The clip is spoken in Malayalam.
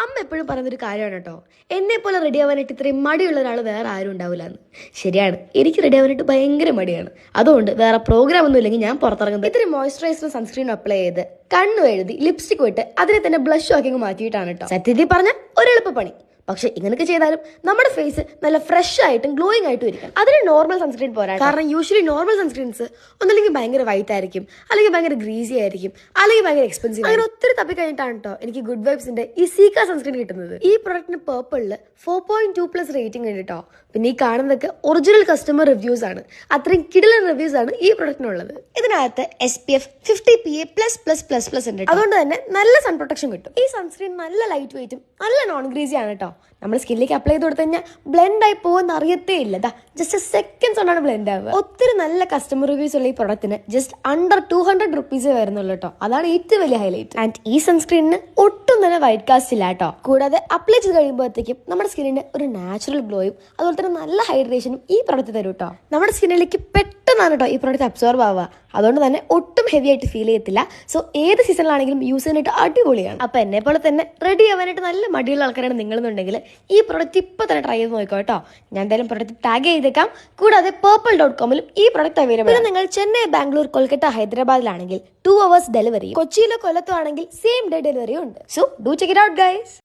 അമ്മ എപ്പോഴും പറയുന്നൊരു കാര്യമാണ് കേട്ടോ, എന്നെ പോലെ റെഡി ആവാനായിട്ട് ഇത്രയും മടിയുള്ള ഒരാൾ വേറെ ആരും ഉണ്ടാവില്ല എന്ന്. ശരിയാണ്, എനിക്ക് റെഡി ആവാനായിട്ട് ഭയങ്കര മടിയാണ്. അതുകൊണ്ട് വേറെ പ്രോഗ്രാം ഒന്നും ഇല്ലെങ്കിൽ ഞാൻ പുറത്തിറങ്ങുന്നത് ഇത്തിരി മോയ്സ്ചറൈസറും സൺസ്ക്രീനും അപ്ലൈ ചെയ്ത് കണ്ണു എഴുതി ലിപ്സ്റ്റിക് ഇട്ട് അതിനെ തന്നെ ബ്ലഷ് ആക്കി മാറ്റിയിട്ടാണ് കേട്ടോ. സത്യത്തിൽ പറഞ്ഞ ഒരു എളുപ്പപ്പണി. പക്ഷെ ഇങ്ങനെയൊക്കെ ചെയ്താലും നമ്മുടെ ഫേസ് നല്ല ഫ്രഷ് ആയിട്ടും ഗ്ലോയിങ് ആയിട്ടും ഇരിക്കും. അതിന് നോർമൽ സൺസ്ക്രീൻ പോരാ. കാരണം യൂഷ്വലി നോർമൽ സൺസ്ക്രീൻസ് ഒന്നല്ലെങ്കിൽ ഭയങ്കര വൈറ്റ് ആയിരിക്കും, അല്ലെങ്കിൽ ഭയങ്കര ഗ്രീസി ആയിരിക്കും, അല്ലെങ്കിൽ ഭയങ്കര എക്സ്പെൻസീവ്. അങ്ങനെ ഒത്തിരി തപ്പി കഴിഞ്ഞിട്ടാണ് കേട്ടോ എനിക്ക് ഗുഡ് വൈബ്സിന്റെ ഈ സീക്ക സൺസ്ക്രീൻ കിട്ടുന്നത്. ഈ പ്രൊഡക്റ്റിന് പേർപ്പിളില് 4.2+ റേറ്റിംഗ് ഉണ്ട് കേട്ടോ. പിന്നെ ഈ കാണുന്നതൊക്കെ ഒറിജിനൽ കസ്റ്റമർ റിവ്യൂസ് ആണ്. അത്രയും കിടിലൻ റിവ്യൂസ് ആണ് ഈ പ്രൊഡക്റ്റിനുള്ളത്. ഇതിനകത്ത് SPF 50PA++++ ഉണ്ട്. അതുകൊണ്ട് തന്നെ നല്ല സൺ പ്രൊട്ടക്ഷൻ കിട്ടും. ഈ സൺസ്ക്രീൻ നല്ല ലൈറ്റ് വെയിറ്റും നല്ല നോൺ ഗ്രീസി ആണ് കേട്ടോ. നമ്മൾ സ്കിന്നിലേക്ക് അപ്ലൈ ചെയ്ത് കൊടുത്തു കഴിഞ്ഞാൽ ബ്ലെൻഡ് ആയി പോകുന്ന അറിയത്തേ ഇല്ല. ജസ്റ്റ് സെക്കൻഡ്സ് കൊണ്ടാണ് ബ്ലെൻഡ് ആവുക. ഒത്തിരി നല്ല കസ്റ്റമർ റിവ്യൂസ് ഉള്ള ഈ പ്രൊഡക്റ്റിന് ജസ്റ്റ് അണ്ടർ 200 റുപ്പീസേ വരുന്നുള്ളൂ കേട്ടോ. അതാണ് ഏറ്റവും വലിയ ഹൈലൈറ്റ്. ആൻഡ് ഈ സൺസ്ക്രീനിന് ഒട്ടും തന്നെ വൈറ്റ് കാസ്റ്റ് ഇല്ല കേട്ടോ. കൂടാതെ അപ്ലൈ ചെയ്ത് കഴിയുമ്പോഴത്തേക്കും നമ്മുടെ സ്കിന്നിന് ഒരു നാച്ചുറൽ ഗ്ലോയും അതുപോലെ തന്നെ നല്ല ഹൈഡ്രേഷനും ഈ പ്രൊഡക്റ്റ് തരും കേട്ടോ. നമ്മുടെ സ്കിന്നിലേക്ക് പെട്ടെന്നാണ് കേട്ടോ ഈ പ്രൊഡക്റ്റ് അബ്സോർബ് ആവുക. അതുകൊണ്ട് തന്നെ ഒട്ടും ഹെവി ആയിട്ട് ഫീൽ ചെയ്യത്തില്ല. സോ ഏത് സീസണിലാണെങ്കിലും യൂസ് ചെയ്യാനായിട്ട് അടിപൊളിയാണ്. അപ്പൊ എന്നെ പോലെ തന്നെ റെഡി ആവാനായിട്ട് നല്ല മടിയുള്ള ആൾക്കാരാണ് നിങ്ങളെന്നുണ്ടെങ്കിൽ ഈ പ്രൊഡക്റ്റ് ഇപ്പൊ തന്നെ ട്രൈ ചെയ്ത് നോക്കോ കേട്ടോ. ഞാൻ എന്തായാലും പ്രൊഡക്റ്റ് ടാഗ് ചെയ്തേക്കാം. കൂടാതെ purple.com-ലും ഈ പ്രൊഡക്റ്റ് അവൈലബിൾ ആണ്. നിങ്ങൾ ചെന്നൈ, ബാംഗ്ലൂർ, കൊൽക്കത്ത, ഹൈദരാബാദിലാണെങ്കിൽ 2 hours ഡെലിവറി, കൊച്ചിയിലോ കൊല്ലത്തോ ആണെങ്കിൽ സെയിം ഡേ ഡെലിവറിയും ഉണ്ട്. So do check it out guys.